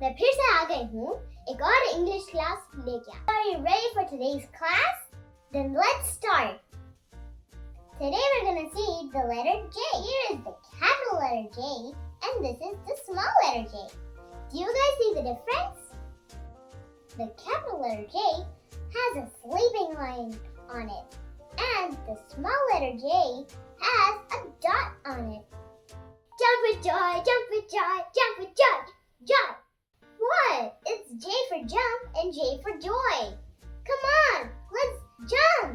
मैं फिर से आ गई हूँ एक और इंग्लिश क्लास लेके। Are you ready for today's class? Then let's start. Today we're gonna see the letter J. Here is the capital letter J and this is the small letter J. Do you guys see the difference? The capital letter J has a sleeping lion on it and the small letter J has a dot on it. Jump with joy, jump with joy, jump with joy, joy. What? It's J for jump and J for joy. Come on, let's jump.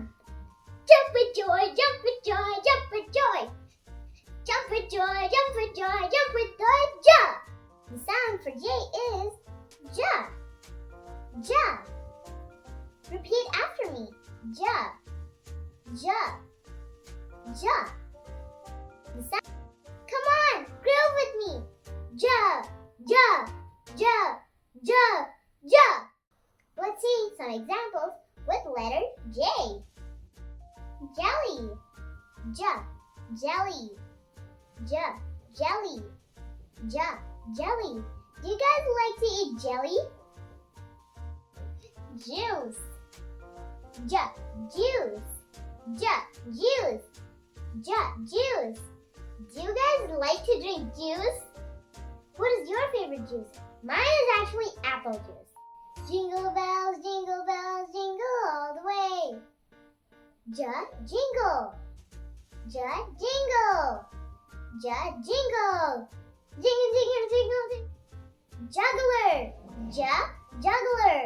Jump with joy, jump with joy, jump with joy. Jump with joy, jump with joy, jump with the jump. The sound for J is jump. Jump. Repeat after me. Jump. Jump. Jump. The sound. Come on, groove with me. Jump. Jump. Jump. Jump. Jump. Let's see some examples with letter J. Jelly. Jump. Jelly. Jump. Jelly. Jump. Jelly. Do you guys like to eat jelly? Juice. Jump. Juice. Jump. Juice. Jump. Juice. Do you guys like to drink juice? What is your favorite juice? Mine is actually apple juice. Jingle bells, jingle all the way. Jingle. Jingle. Jingle. Jingle, jingle. Juggler. Juggler.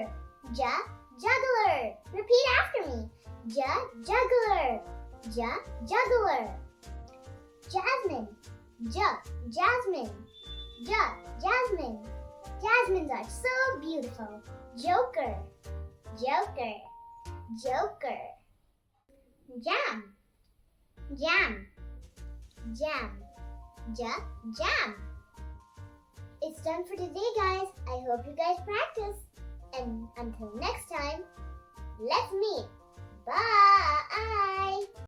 Juggler. Repeat after me. Juggler. Juggler. Jasmine. Jasmine. Jasmine. Jasmines are so beautiful. Joker. Jam. Jam. It's done for today, guys. I hope you guys practice. And until next time, let's meet. Bye.